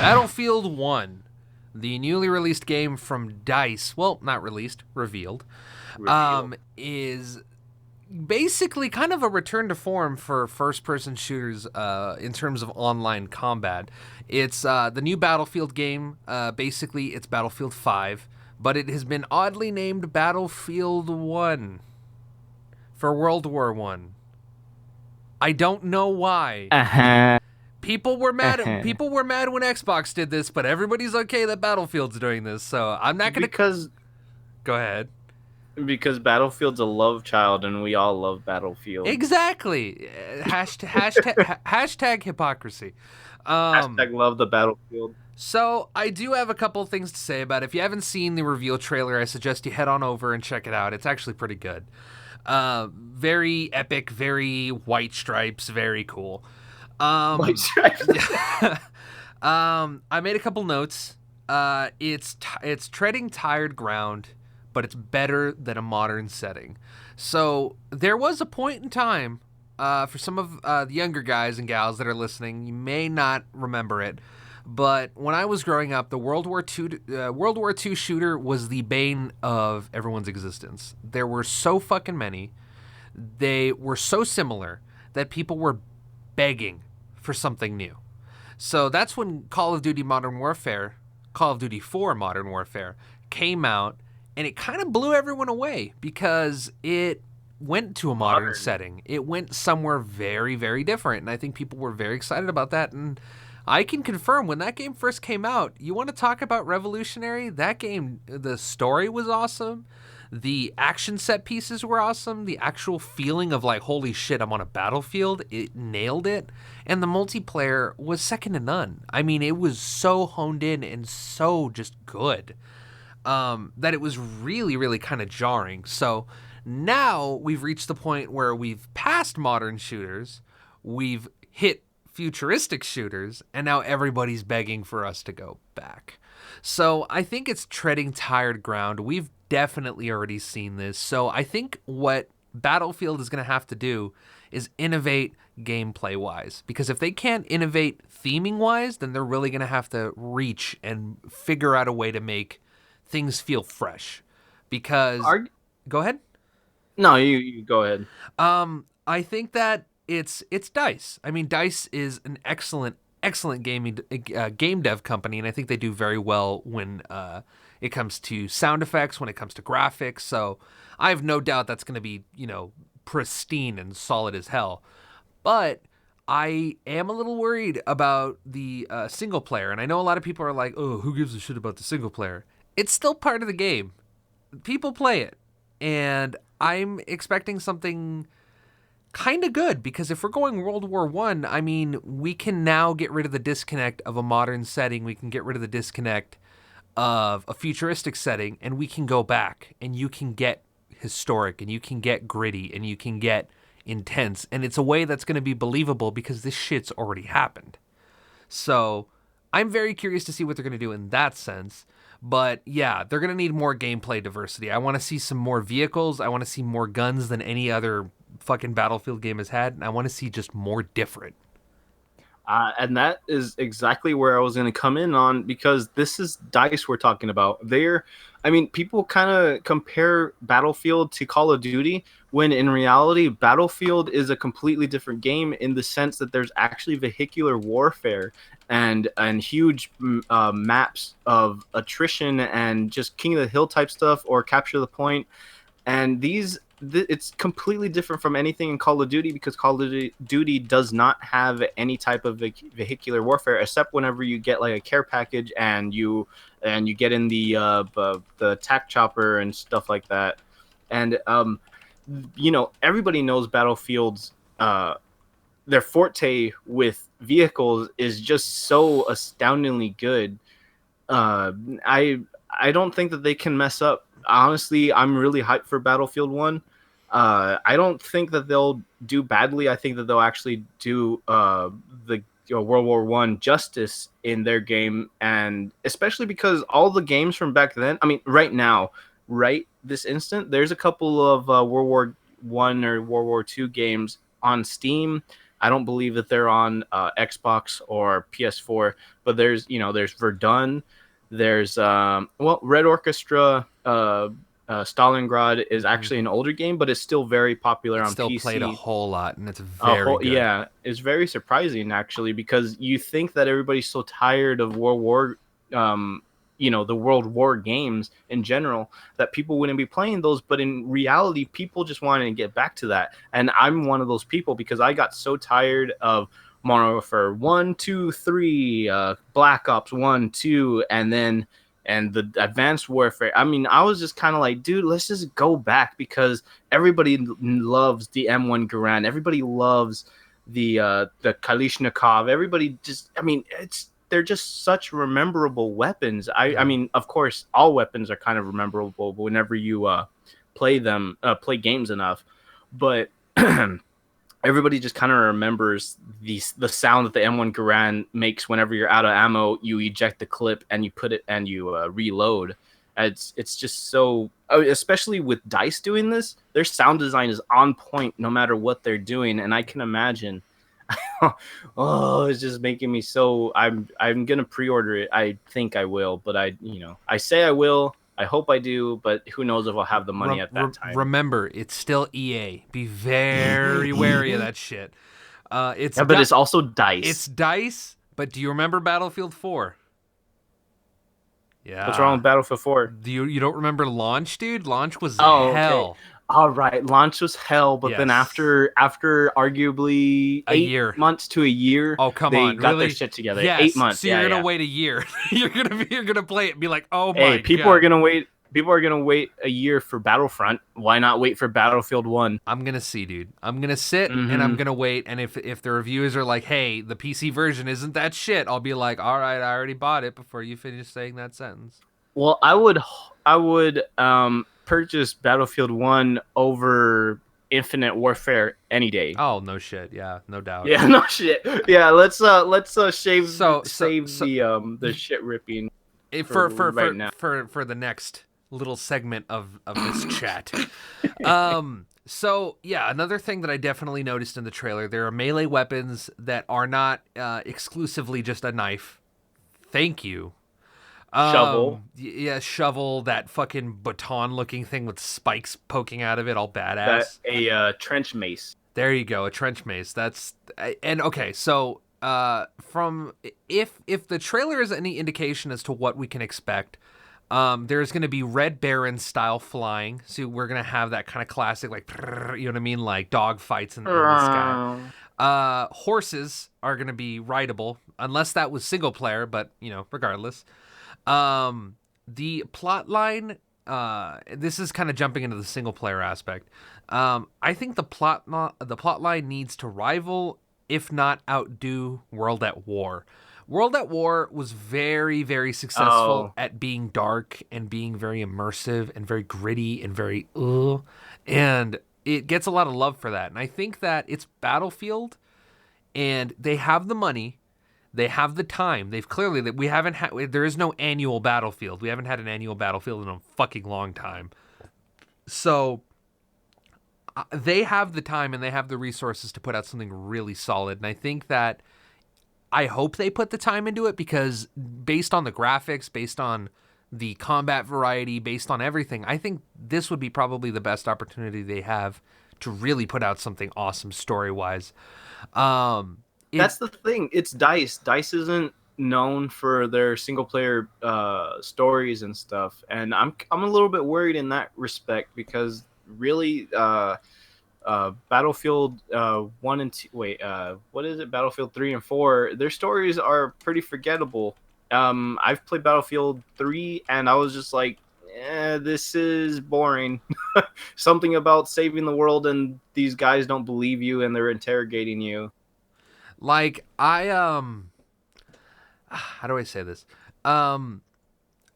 Battlefield 1, the newly released game from DICE, well, not released, revealed, Reveal. is basically kind of a return to form for first-person shooters in terms of online combat. It's the new Battlefield game. Basically, it's Battlefield 5, but it has been oddly named Battlefield 1 for World War 1. I don't know why. Uh-huh. People were mad when Xbox did this, but everybody's okay that Battlefield's doing this. So I'm not gonna because go ahead. because Battlefield's a love child, and we all love Battlefield. Exactly. Hashtag hypocrisy. Hashtag love the Battlefield. So I do have a couple things to say about it. If you haven't seen the reveal trailer, I suggest you head on over and check it out. It's actually pretty good. Very epic, very white stripes, very cool. White stripes. I made a couple notes. It's treading tired ground, but it's better than a modern setting. So there was a point in time, for some of the younger guys and gals that are listening, you may not remember it, but when I was growing up, the World War II shooter was the bane of everyone's existence. There were so fucking many. They were so similar that people were begging for something new. So that's when Call of Duty 4 Modern Warfare came out, and it kind of blew everyone away because it went to a modern setting. It went somewhere very, very different, and I think people were very excited about that. And I can confirm, when that game first came out, you want to talk about revolutionary? That game, the story was awesome. The action set pieces were awesome. The actual feeling of like, holy shit, I'm on a battlefield, it nailed it. And the multiplayer was second to none. I mean, it was so honed in and so just good, that it was really, really kind of jarring. So now we've reached the point where we've passed modern shooters, we've hit futuristic shooters, and now everybody's begging for us to go back. So I think it's treading tired ground. We've definitely already seen this. So I think what Battlefield is going to have to do is innovate gameplay wise. Because if they can't innovate theming wise, then they're really going to have to reach and figure out a way to make things feel fresh. Because, go ahead. No, you go ahead. I think that it's DICE. I mean, DICE is an excellent game dev company, and I think they do very well when it comes to sound effects, when it comes to graphics. So I have no doubt that's going to be, pristine and solid as hell. But I am a little worried about the single player, and I know a lot of people are like, "Oh, who gives a shit about the single player?" It's still part of the game. People play it, and I'm expecting something kind of good, because if we're going World War One, I mean, we can now get rid of the disconnect of a modern setting. We can get rid of the disconnect of a futuristic setting, and we can go back, and you can get historic, and you can get gritty, and you can get intense, and it's a way that's going to be believable because this shit's already happened. So I'm very curious to see what they're going to do in that sense. But yeah, they're going to need more gameplay diversity. I want to see some more vehicles. I want to see more guns than any other fucking Battlefield game has had. And I want to see just more different. And that is exactly where I was going to come in on, because this is DICE we're talking about. People kind of compare Battlefield to Call of Duty, when in reality, Battlefield is a completely different game in the sense that there's actually vehicular warfare and huge maps of attrition and just King of the Hill type stuff or capture the point. And it's completely different from anything in Call of Duty, because Call of Duty does not have any type of vehicular warfare, except whenever you get like a care package and you get in the attack chopper and stuff like that. And everybody knows Battlefield's their forte with vehicles is just so astoundingly good. I don't think that they can mess up. Honestly, I'm really hyped for Battlefield 1. I don't think that they'll do badly. I think that they'll actually do the World War One justice in their game, and especially because all the games from back then. I mean, right now, right this instant, there's a couple of World War One or World War Two games on Steam I don't believe that they're on Xbox or PS4, but there's Verdun, there's Red Orchestra. Stalingrad is Hmm. actually an older game, but it's still very popular It's on still played a PC. whole lot, and it's A very whole good. Yeah, it's very surprising actually, because you think that everybody's so tired of um the World War games in general, that people wouldn't be playing those, but in reality people just wanted to get back to that. And I'm one of those people, because I got so tired of Modern Warfare 1, 2, 3, Black Ops 1, 2, and the Advanced Warfare. I mean, I was just kind of like, dude, let's just go back, because everybody loves the M1 Garand. Everybody loves the Kalishnikov. Everybody just, I mean, they're just such rememberable weapons. I Yeah. mean, of course, all weapons are kind of rememberable whenever you play games enough, but everybody just kind of remembers the sound that the M1 Garand makes whenever you're out of ammo. You eject the clip and you put it and you reload. It's just so, especially with DICE doing this, their sound design is on point no matter what they're doing, and I can imagine. Oh, it's just making me so. I'm gonna pre-order it. I think I will, but I say I will. I hope I do, but who knows if I'll have the money at that time. Remember, it's still EA. Be very wary of that shit. Yeah, but it's also DICE. It's Dice, but do you remember Battlefield 4? What's wrong Yeah. with Battlefield 4? You don't remember Launch, dude? Launch was Oh, okay. hell. All right. Launch was hell, but then Yes. after arguably A eight year. months to a year, Oh, come they on. got their Really? shit together. eight Yes. months. So Yeah, you're gonna yeah. wait a year. You're gonna play it and be like, "Oh Hey, my god." people are gonna wait a year for Battlefront. Why not wait for Battlefield 1? I'm gonna see, dude. I'm gonna sit and I'm Mm-hmm. gonna wait. And if the reviewers are like, "Hey, the PC version isn't that shit," I'll be like, "All right, I already bought it." Before you finish saying that sentence. Well, I would purchase Battlefield 1 over Infinite Warfare any day. Oh no shit. Yeah, no doubt. Yeah, no shit. Yeah, let's So so save so the shit ripping eh, for for for right for now. for the next little segment of this chat. So yeah, another thing that I definitely noticed in the trailer, there are melee weapons that are not exclusively just a knife. Thank you. Shovel, Yeah, shovel, that fucking baton looking thing with spikes poking out of it, all that badass. a trench mace. There you go, a trench mace. That's and okay, so from if the trailer is any indication as to what we can expect, there's going to be Red Baron style flying. So we're going to have that kind of classic, like, you know what I mean? Like dog fights in the sky. Horses are going to be rideable, unless that was single player, but, regardless. The plot line, this is kind of jumping into the single player aspect. I think the plot line needs to rival, if not outdo, World at War. World at War was very, very successful Oh, at being dark and being very immersive and very gritty and very and it gets a lot of love for that. And I think that it's Battlefield, and they have the money, they have the time. They've clearly that we haven't had. There is no annual Battlefield. We haven't had an annual Battlefield in a fucking long time. So they have the time and they have the resources to put out something really solid. And I think that I hope they put the time into it, because based on the graphics, based on the combat variety, based on everything, I think this would be probably the best opportunity they have to really put out something awesome story wise. Um, it that's the thing. It's Dice. Dice isn't known for their single player stories and stuff, and I'm a little bit worried in that respect, because really Battlefield 1 and 2, wait, what is it? Battlefield 3 and 4, their stories are pretty forgettable. I've played Battlefield 3 and I was just like, this is boring. Something about saving the world and these guys don't believe you and they're interrogating you. like how do I say this? Um,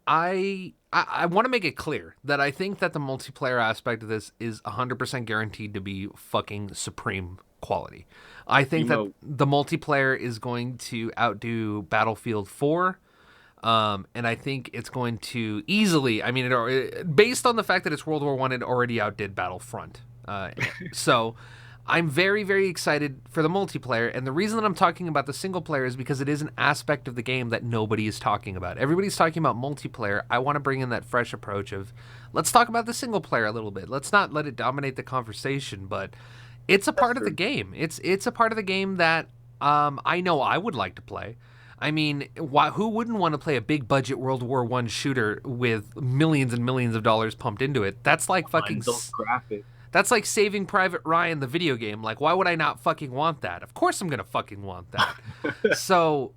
I want to make it clear that I think that the multiplayer aspect of this is 100% guaranteed to be fucking supreme quality. I think that Emote. the multiplayer is going to outdo Battlefield 4. And I think it's going to easily, I mean, based on the fact that it's World War One, it already outdid Battlefront. So I'm very, very excited for the multiplayer, and the reason that I'm talking about the single player is because it is an aspect of the game that nobody is talking about. Everybody's talking about multiplayer. I want to bring in that fresh approach of, let's talk about the single player a little bit. Let's not let it dominate the conversation, but it's a That's part of the true. game. It's a part of the game that I know I would like to play. I mean, who wouldn't want to play a big budget World War One shooter with millions and millions of dollars pumped into it? That's like fucking. And those graphics. That's like Saving Private Ryan, the video game. Like, why would I not fucking want that? Of course I'm gonna fucking want that. So,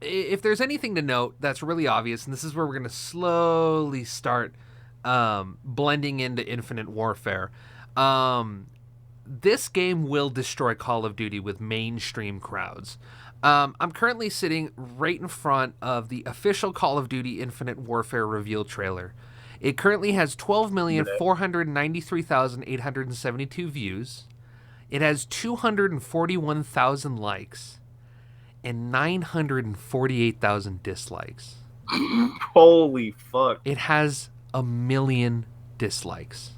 if there's anything to note that's really obvious, and this is where we're gonna slowly start blending into Infinite Warfare, this game will destroy Call of Duty with mainstream crowds. I'm currently sitting right in front of the official Call of Duty Infinite Warfare reveal trailer. It currently has 12,493,872 views. It has 241,000 likes and 948,000 dislikes. Holy fuck. It has 1,000,000 dislikes.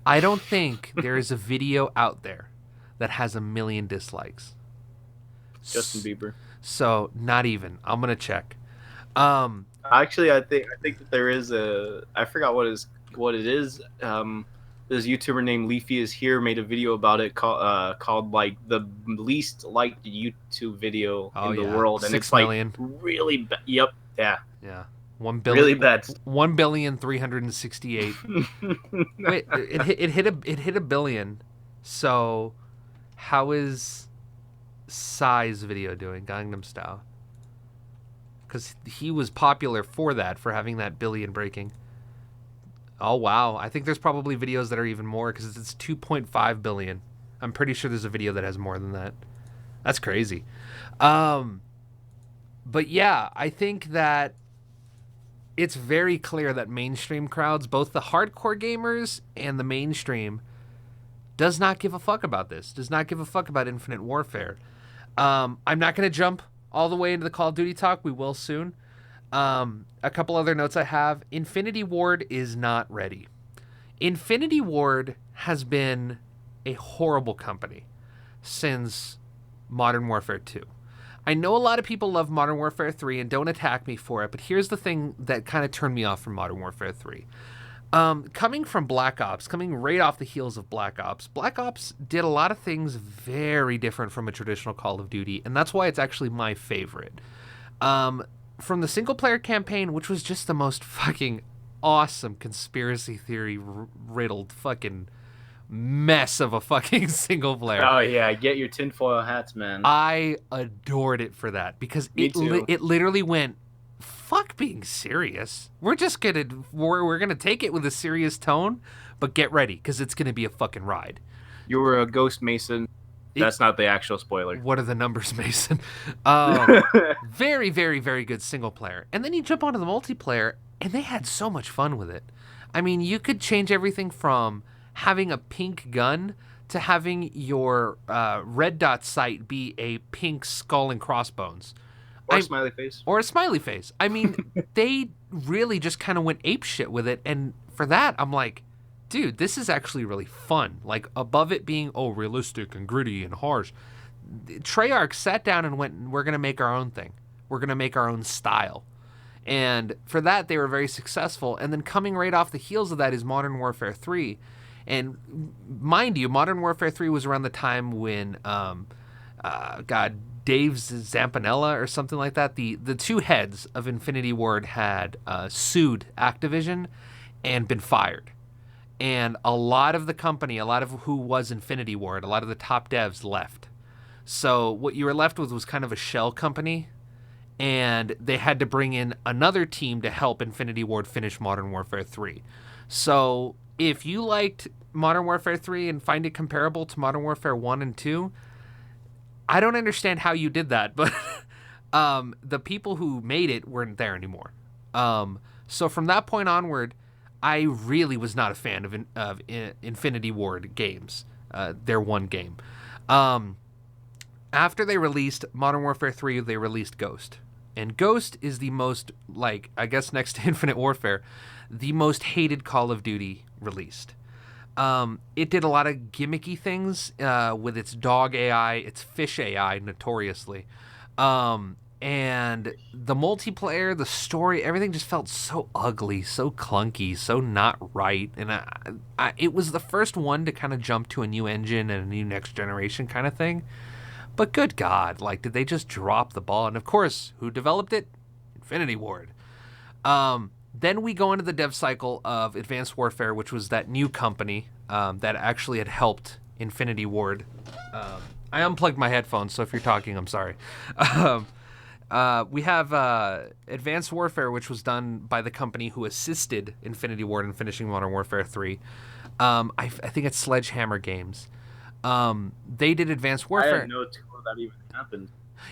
I don't think there is a video out there that has 1,000,000 dislikes. Justin Bieber. So, not even. I'm going to check. Actually, I think that there is I forgot what it is. This YouTuber named Leafy is here made a video about it called like the least liked YouTube video in the world, and 6 it's like million. really bad. Yep, yeah, 1 billion. really bad. 1,368. Wait, it hit a billion. So, how is Psy's video doing? Gangnam Style. Because he was popular for that, for having that billion breaking. Oh, wow. I think there's probably videos that are even more, because it's 2.5 billion. I'm pretty sure there's a video that has more than that. That's crazy. But yeah, I think that it's very clear that mainstream crowds, both the hardcore gamers and the mainstream, does not give a fuck about this. Does not give a fuck about Infinite Warfare. I'm not going to jump all the way into the Call of Duty talk. We will soon. A couple other notes I have. Infinity Ward is not ready. Infinity Ward has been a horrible company since Modern Warfare 2. I know a lot of people love Modern Warfare 3 and don't attack me for it, but here's the thing that kind of turned me off from Modern Warfare 3. Coming from Black Ops, coming right off the heels of Black Ops did a lot of things very different from a traditional Call of Duty, and that's why it's actually my favorite. From the single-player campaign, which was just the most fucking awesome conspiracy theory riddled fucking mess of a fucking single player. Oh yeah, get your tinfoil hats, man. I adored it for that because it literally went, fuck being serious. We're gonna take it with a serious tone, but get ready because it's gonna be a fucking ride. You were a ghost Mason. That's not the actual spoiler. What are the numbers, Mason? Very, very, very good single player. And then you jump onto the multiplayer, and they had so much fun with it. I mean, you could change everything from having a pink gun to having your red dot sight be a pink skull and crossbones. Or a smiley face. Or a smiley face. I mean, they really just kind of went apeshit with it. And for that, I'm like, dude, this is actually really fun. Like, above it being, realistic and gritty and harsh, Treyarch sat down and went, we're going to make our own thing. We're going to make our own style. And for that, they were very successful. And then coming right off the heels of that is Modern Warfare 3. And mind you, Modern Warfare 3 was around the time when, Dave Zampanella or something like that, the two heads of Infinity Ward had sued Activision and been fired. And a lot of the company, a lot of who was Infinity Ward, a lot of the top devs left. So what you were left with was kind of a shell company, and they had to bring in another team to help Infinity Ward finish Modern Warfare 3. So if you liked Modern Warfare 3 and find it comparable to Modern Warfare 1 and 2, I don't understand how you did that, but the people who made it weren't there anymore. So from that point onward, I really was not a fan of Infinity Ward games, their one game. After they released Modern Warfare 3, they released Ghost. And Ghost is the most, I guess next to Infinite Warfare, the most hated Call of Duty released. It did a lot of gimmicky things with its dog AI, its fish AI, notoriously. And the multiplayer, the story, everything just felt so ugly, so clunky, so not right. And it was the first one to kind of jump to a new engine and a new next generation kind of thing. But good God, like, did they just drop the ball? And of course, who developed it? Infinity Ward. Then we go into the dev cycle of Advanced Warfare, which was that new company that actually had helped Infinity Ward. I unplugged my headphones, so if you're talking, I'm sorry. We have Advanced Warfare, which was done by the company who assisted Infinity Ward in finishing Modern Warfare 3. I think it's Sledgehammer Games. They did Advanced Warfare. I had no clue that even happened.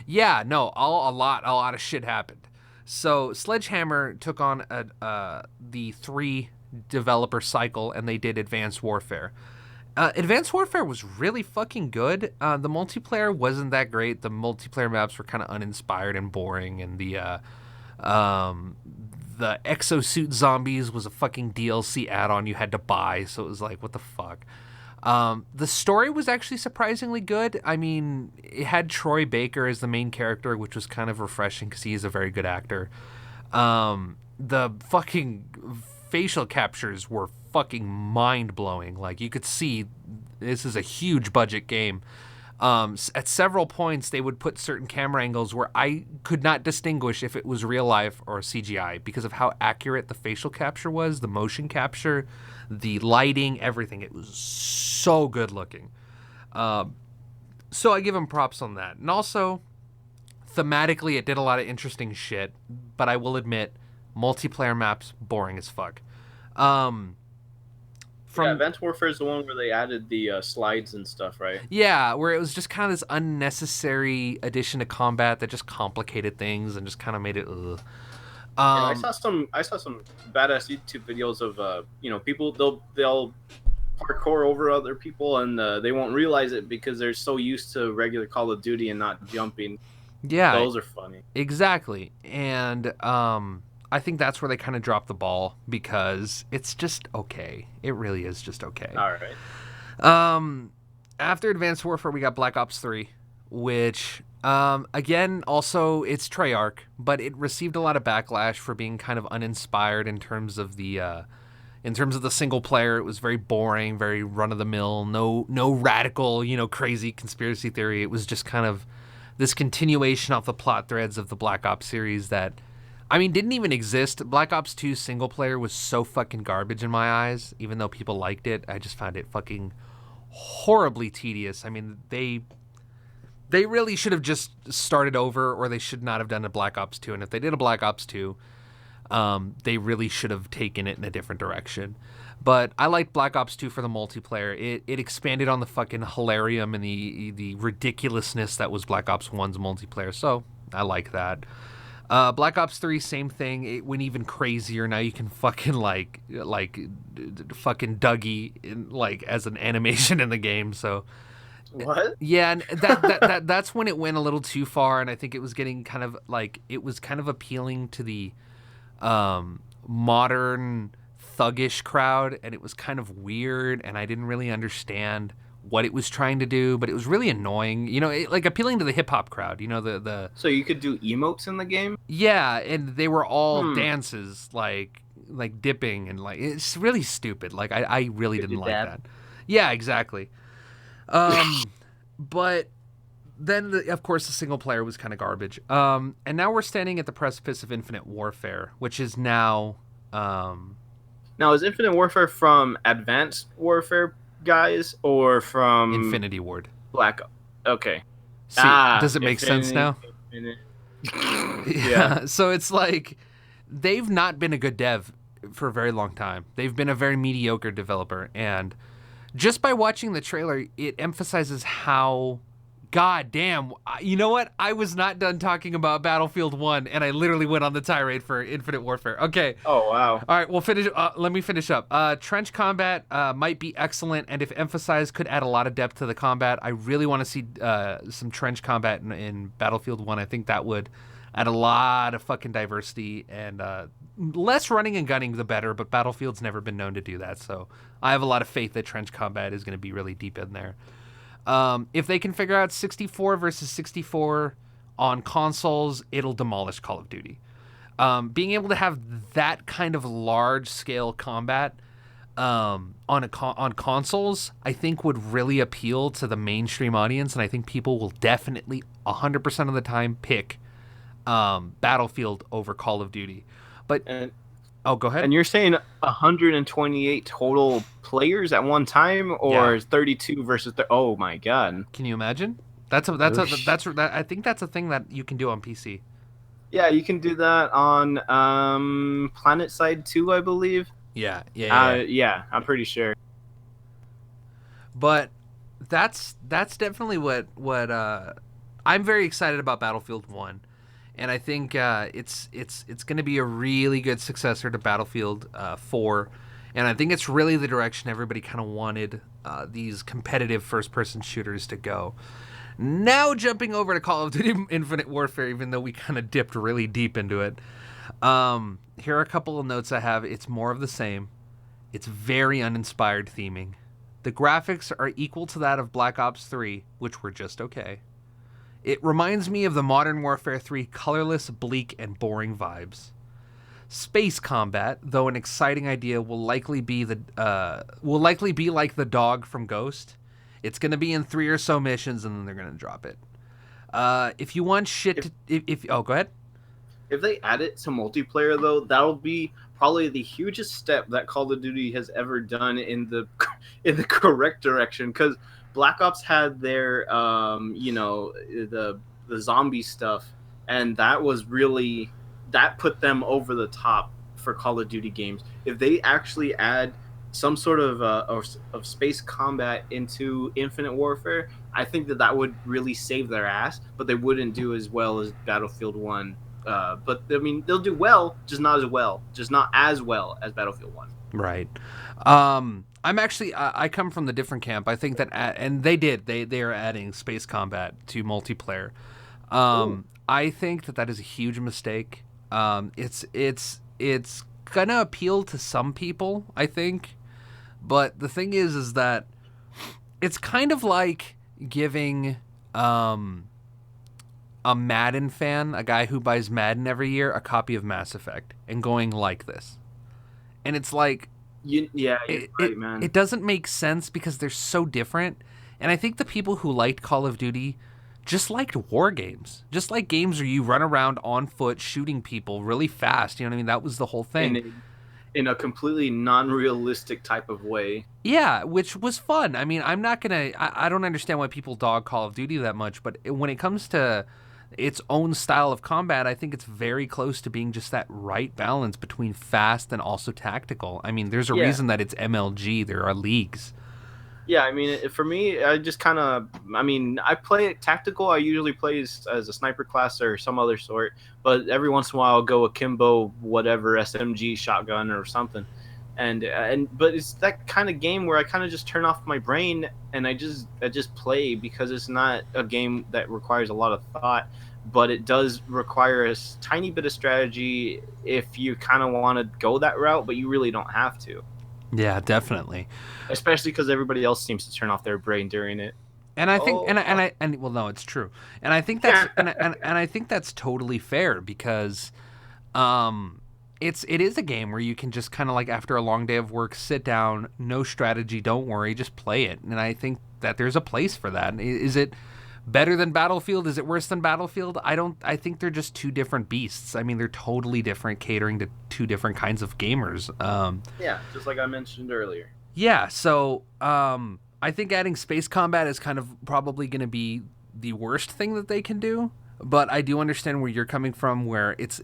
Yeah, no, a lot of shit happened. So Sledgehammer took on the 3 developer cycle, and they did Advanced Warfare. Advanced Warfare was really fucking good. The multiplayer wasn't that great. The multiplayer maps were kind of uninspired and boring, and the exosuit zombies was a fucking DLC add-on you had to buy, so it was like, what the fuck? The story was actually surprisingly good. I mean, it had Troy Baker as the main character, which was kind of refreshing because he is a very good actor. The fucking facial captures were fucking mind-blowing. Like, you could see this is a huge budget game. At several points, they would put certain camera angles where I could not distinguish if it was real life or CGI because of how accurate the facial capture was, the motion capture, the lighting, everything. It was so good looking. So I give them props on that. And also, thematically, it did a lot of interesting shit, but I will admit, multiplayer maps, boring as fuck. Advanced Warfare is the one where they added the slides and stuff, right? Yeah, where it was just kind of this unnecessary addition to combat that just complicated things and just kind of made it. Yeah, I saw some badass YouTube videos of people they'll parkour over other people and they won't realize it because they're so used to regular Call of Duty and not jumping. Yeah, those are funny. Exactly, and I think that's where they kind of dropped the ball because it's just okay. It really is just okay. All right. After Advanced Warfare, we got Black Ops 3, which, again, also it's Treyarch, but it received a lot of backlash for being kind of uninspired in terms of the single player. It was very boring, very run of the mill, no radical, crazy conspiracy theory. It was just kind of this continuation of the plot threads of the Black Ops series that, I mean, didn't even exist. Black Ops 2 single player was so fucking garbage in my eyes, even though people liked it. I just found it fucking horribly tedious. I mean, they really should have just started over, or they should not have done a Black Ops 2. And if they did a Black Ops 2, they really should have taken it in a different direction. But I liked Black Ops 2 for the multiplayer. It expanded on the fucking hilarium and the ridiculousness that was Black Ops 1's multiplayer. So I like that. Black Ops 3, same thing. It went even crazier. Now you can fucking fucking Dougie as an animation in the game. So what? Yeah, and that's when it went a little too far, and I think it was getting kind of appealing to the modern thuggish crowd, and it was kind of weird, and I didn't really understand what it was trying to do, but it was really annoying. Appealing to the hip hop crowd. The So you could do emotes in the game? Yeah, and they were all dances, like dipping, and it's really stupid. I really didn't like that. Yeah, exactly. But then of course the single player was kind of garbage. And now we're standing at the precipice of Infinite Warfare, which is now. Now is Infinite Warfare from Advanced Warfare guys or from Infinity Ward? Black. Okay. See, does it make sense now? Yeah. So it's like they've not been a good dev for a very long time. They've been a very mediocre developer, and just by watching the trailer, it emphasizes how, god damn, you know what? I was not done talking about Battlefield 1, and I literally went on the tirade for Infinite Warfare. Okay. Oh, wow. All right, we'll finish. Let me finish up. Trench combat might be excellent, and if emphasized, could add a lot of depth to the combat. I really want to see some trench combat in Battlefield 1. I think that would and a lot of fucking diversity and less running and gunning the better, but Battlefield's never been known to do that, so I have a lot of faith that trench combat is going to be really deep in there. If they can figure out 64 versus 64 on consoles, it'll demolish Call of Duty. Being able to have that kind of large scale combat on consoles, I think would really appeal to the mainstream audience, and I think people will definitely 100% of the time pick Battlefield over Call of Duty. But And oh, go ahead. and you're saying 128 total players at one time, Yeah. or 32 versus oh my god. Can you imagine? I think that's a thing that you can do on PC. Yeah, you can do that on Planet Side 2, I believe. Yeah. Yeah, I'm pretty sure. But that's definitely what I'm very excited about Battlefield 1. And I think it's going to be a really good successor to Battlefield 4. And I think it's really the direction everybody kind of wanted these competitive first-person shooters to go. Now jumping over to Call of Duty Infinite Warfare, even though we kind of dipped really deep into it. Here are a couple of notes I have. It's more of the same. It's very uninspired theming. The graphics are equal to that of Black Ops 3, which were just okay. It reminds me of the Modern Warfare 3 colorless, bleak, and boring vibes. Space combat, though an exciting idea, will likely be like the dog from Ghost. It's going to be in 3 or so missions, and then they're going to drop it. If you want shit to... If oh, go ahead. If they add it to multiplayer, though, that'll be probably the hugest step that Call of Duty has ever done in the correct direction. Because Black Ops had their, the zombie stuff, and that was really that put them over the top for Call of Duty games. If they actually add some sort of space combat into Infinite Warfare, I think that would really save their ass. But they wouldn't do as well as Battlefield 1. But I mean, they'll do well, just not as well as Battlefield 1. Right. I'm actually I come from the different camp. I think that and they are adding space combat to multiplayer. I think that is a huge mistake. It's gonna appeal to some people, I think, but the thing is that it's kind of like giving a Madden fan, a guy who buys Madden every year, a copy of Mass Effect and going like this. And it's like, you're right, man. It doesn't make sense because they're so different. And I think the people who liked Call of Duty just liked war games, just like games where you run around on foot shooting people really fast. You know what I mean? That was the whole thing. In a completely non-realistic type of way. Yeah, which was fun. I mean, I'm not going to... I don't understand why people dog Call of Duty that much, but when it comes to its own style of combat, I think it's very close to being just that right balance between fast and also tactical. I mean, there's a reason that it's MLG. There are leagues. Yeah, I mean, for me, I just kind of... I mean, I play it tactical. I usually play as a sniper class or some other sort, but every once in a while I'll go akimbo, whatever, SMG, shotgun, or something. But it's that kind of game where I kind of just turn off my brain and I just play, because it's not a game that requires a lot of thought, but it does require a tiny bit of strategy if you kind of want to go that route, but you really don't have to. Yeah, definitely. Especially because everybody else seems to turn off their brain during it. And I think, well, no, it's true, and I think that's, and I think that's totally fair because, it is a game where you can just kind of like after a long day of work, sit down, no strategy, don't worry, just play it. And I think that there's a place for that. Is it better than Battlefield? Is it worse than Battlefield? I think they're just two different beasts. I mean, they're totally different, catering to two different kinds of gamers. Yeah, just like I mentioned earlier. Yeah, so I think adding space combat is kind of probably going to be the worst thing that they can do. But I do understand where you're coming from, where it's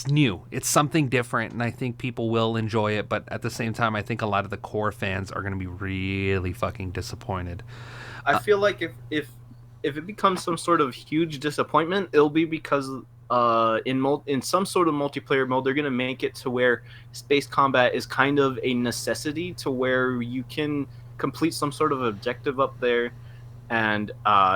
new, it's something different, and I think people will enjoy it. But at the same time, I think a lot of the core fans are going to be really fucking disappointed. I feel like if it becomes some sort of huge disappointment, it'll be because in some sort of multiplayer mode, they're going to make it to where space combat is kind of a necessity, to where you can complete some sort of objective up there, and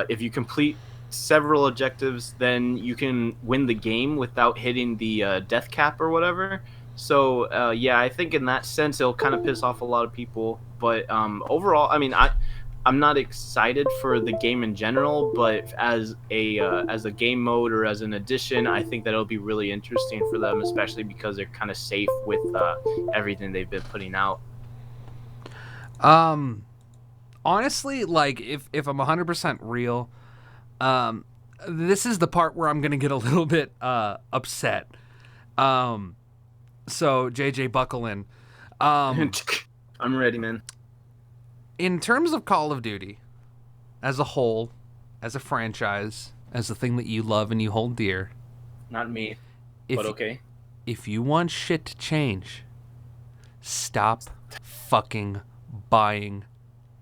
if you complete several objectives, then you can win the game without hitting the death cap or whatever. So yeah, I think in that sense it'll kind of piss off a lot of people. But overall, I mean, I'm not excited for the game in general, but as a game mode or as an addition, I think that it'll be really interesting for them, especially because they're kind of safe with everything they've been putting out. Um, honestly, like if I'm 100% real, um, this is the part where I'm gonna get a little bit upset. Um, so JJ, buckle in. Um, I'm ready, man. in terms of Call of Duty, as a whole, as a franchise, as a thing that you love and you hold dear, Not me, but if okay. if you want shit to change, stop fucking buying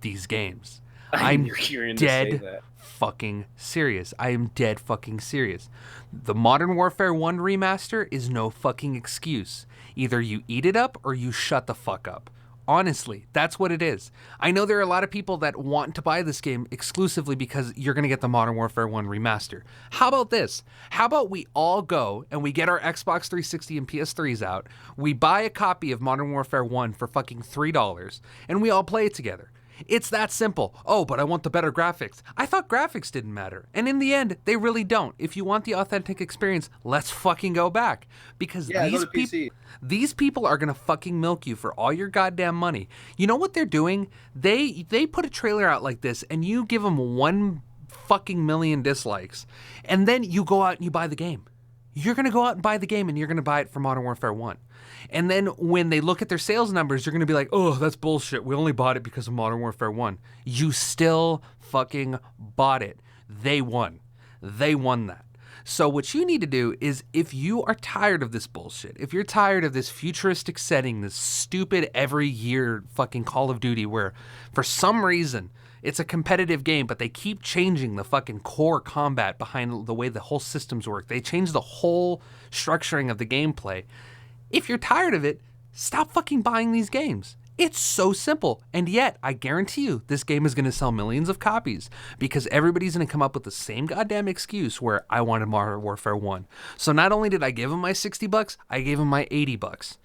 these games. I I'm knew you were going to say dead that. fucking serious. I am dead fucking serious. The Modern Warfare 1 remaster is no fucking excuse. Either you eat it up or you shut the fuck up. Honestly, that's what it is. I know there are a lot of people that want to buy this game exclusively because you're going to get the Modern Warfare 1 remaster. How about this? How about we all go and we get our Xbox 360 and PS3s out, we buy a copy of Modern Warfare 1 for fucking $3, and we all play it together? It's that simple. Oh, but I want the better graphics. I thought graphics didn't matter. And in the end, they really don't. If you want the authentic experience, let's fucking go back. Because Yeah, go to PC. these people are gonna fucking milk you for all your goddamn money. You know what they're doing? They put a trailer out like this and you give them 1 fucking million dislikes. And then you go out and you buy the game. You're going to go out and buy the game and you're going to buy it for Modern Warfare 1. And then when they look at their sales numbers, you're going to be like, oh, that's bullshit. We only bought it because of Modern Warfare 1. You still fucking bought it. They won. They won that. So what you need to do is, if you are tired of this bullshit, if you're tired of this futuristic setting, this stupid every year fucking Call of Duty where for some reason it's a competitive game, but they keep changing the fucking core combat behind the way the whole systems work. They change the whole structuring of the gameplay. If you're tired of it, stop fucking buying these games. It's so simple. And yet, I guarantee you, this game is going to sell millions of copies because everybody's going to come up with the same goddamn excuse where I wanted Modern Warfare 1. So not only did I give him my $60, I gave him my $80.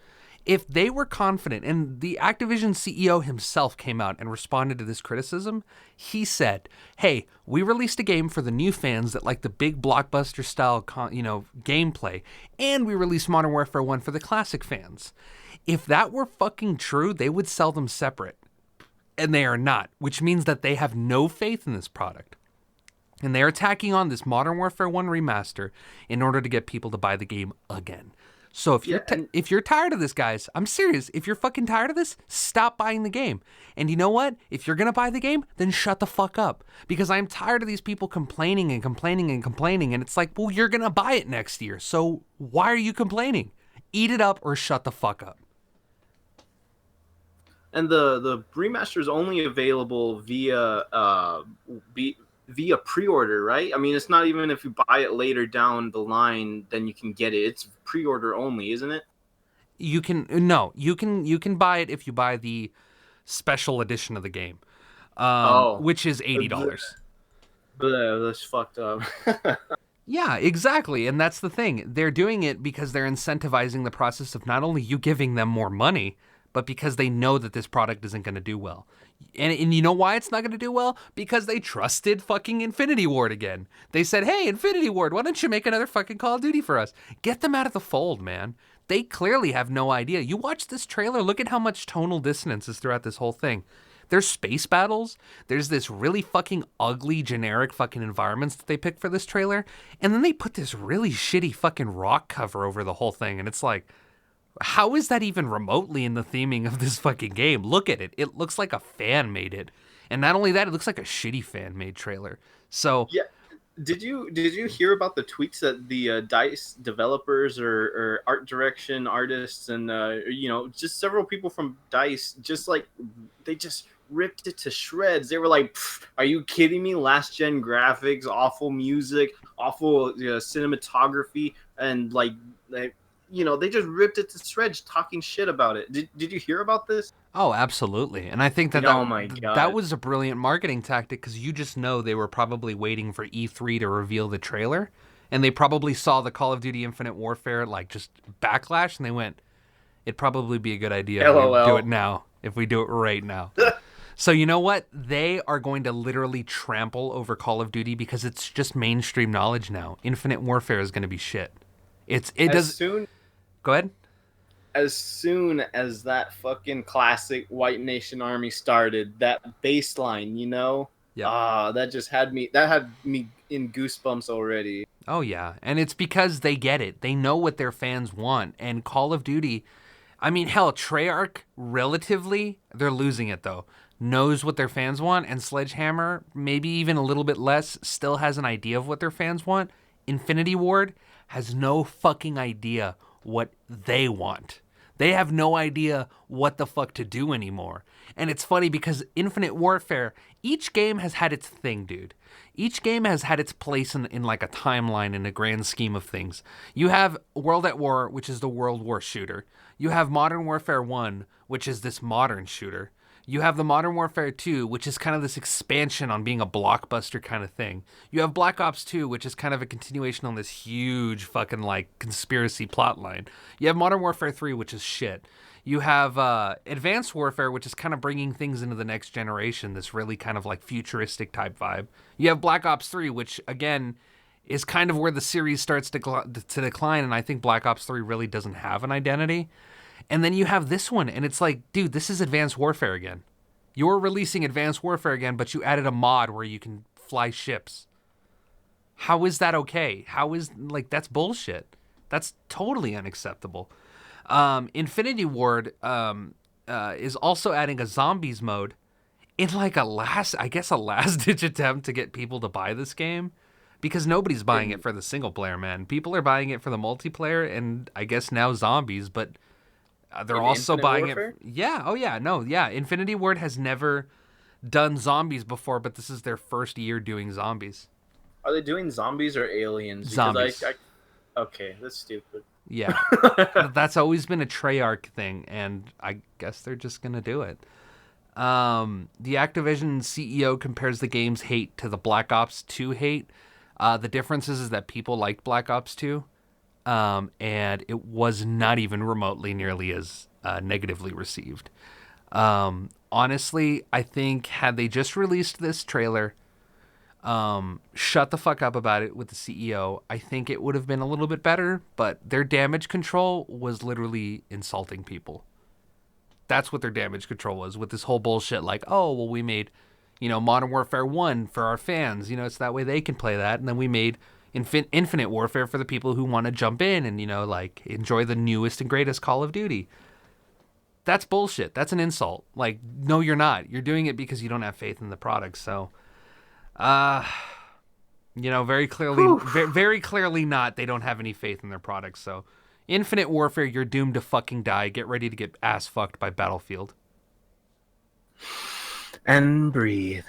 If they were confident, and the Activision CEO himself came out and responded to this criticism, he said, hey, we released a game for the new fans that like the big blockbuster style, gameplay, and we released Modern Warfare 1 for the classic fans. If that were fucking true, they would sell them separate. And they are not, which means that they have no faith in this product. And they're attacking on this Modern Warfare 1 remaster in order to get people to buy the game again. So if you're tired of this, guys, I'm serious. If you're fucking tired of this, stop buying the game. And you know what? If you're gonna buy the game, then shut the fuck up. Because I'm tired of these people complaining and complaining and complaining. And it's like, well, you're gonna buy it next year. So why are you complaining? Eat it up or shut the fuck up. And the remaster is only available via pre-order, right? I mean, it's not even if you buy it later down the line, then you can get it. It's pre-order only, isn't it? You can buy it if you buy the special edition of the game, Oh, which is $80. that's fucked up. Yeah, exactly. And that's the thing. They're doing it because they're incentivizing the process of not only you giving them more money, but because they know that this product isn't going to do well. And you know why it's not going to do well? Because they trusted fucking Infinity Ward again. They said, hey, Infinity Ward, why don't you make another fucking Call of Duty for us? Get them out of the fold, man. They clearly have no idea. You watch this trailer, look at how much tonal dissonance is throughout this whole thing. There's space battles. There's this really fucking ugly, generic fucking environments that they pick for this trailer. And then they put this really shitty fucking rock cover over the whole thing. And it's like, how is that even remotely in the theming of this fucking game? Look at it. It looks like a fan made it. And not only that, it looks like a shitty fan made trailer. So Yeah. Did you hear about the tweets that the Dice developers or art direction artists and just several people from Dice they just ripped it to shreds. They were like, "Are you kidding me? Last gen graphics, awful music, awful cinematography, and they just ripped it to shreds, talking shit about it." Did you hear about this? Oh, absolutely. And I think that Oh my that god. was a brilliant marketing tactic because you just know they were probably waiting for E3 to reveal the trailer, and they probably saw the Call of Duty Infinite Warfare like just backlash, and they went, "It'd probably be a good idea if we do it LOL. now, if we do it right now." So you know what? They are going to literally trample over Call of Duty because it's just mainstream knowledge now. Infinite Warfare is going to be shit. It as does. soon Go ahead. as soon as that fucking classic White Nation Army started, that baseline, Yep. that had me in goosebumps already. Oh yeah, and it's because they get it. They know what their fans want, and Call of Duty. I mean, hell, Treyarch relatively they're losing it though. Knows what their fans want, and Sledgehammer maybe even a little bit less still has an idea of what their fans want. Infinity Ward has no fucking idea what they want. They have no idea what the fuck to do anymore. And it's funny because Infinite Warfare, each game has had its thing, dude. Each game has had its place in like a timeline in a grand scheme of things. You have World at War, which is the World War shooter. You have Modern Warfare 1, which is this modern shooter. You have the Modern Warfare 2, which is kind of this expansion on being a blockbuster kind of thing. You have Black Ops 2, which is kind of a continuation on this huge fucking like conspiracy plot line. You have Modern Warfare 3, which is shit. You have Advanced Warfare, which is kind of bringing things into the next generation, this really kind of like futuristic type vibe. You have Black Ops 3, which again is kind of where the series starts to decline, and I think Black Ops 3 really doesn't have an identity. And then you have this one, and it's like, dude, this is Advanced Warfare again. You're releasing Advanced Warfare again, but you added a mod where you can fly ships. How is that okay? How is, like, that's bullshit. That's totally unacceptable. Infinity Ward is also adding a zombies mode in like I guess a last ditch attempt to get people to buy this game because nobody's buying it In for the single player, man. People are buying it for the multiplayer and I guess now zombies, but they're in also Infinite buying it. Warfare? Yeah. Oh, yeah. No. Yeah. Infinity Ward has never done zombies before, but this is their first year doing zombies. Are they doing zombies or aliens? Because Zombies. okay, that's stupid. Yeah. That's always been a Treyarch thing, and I guess they're just gonna do it. The Activision CEO compares the game's hate to the Black Ops 2 hate. The difference is that people liked Black Ops 2, and it was not even remotely nearly as negatively received. Honestly, I think had they just released this trailer, shut the fuck up about it with the CEO, I think it would have been a little bit better, but their damage control was literally insulting people. That's what their damage control was with this whole bullshit like, oh, well, we made, Modern Warfare 1 for our fans, it's that way they can play that. And then we made Infinite Warfare for the people who want to jump in and, like enjoy the newest and greatest Call of Duty. That's bullshit. That's an insult. Like, no, you're not. You're doing it because you don't have faith in the product. So, uh, very clearly, Whew. very clearly not. They don't have any faith in their products. So, Infinite Warfare, you're doomed to fucking die. Get ready to get ass fucked by Battlefield. And breathe.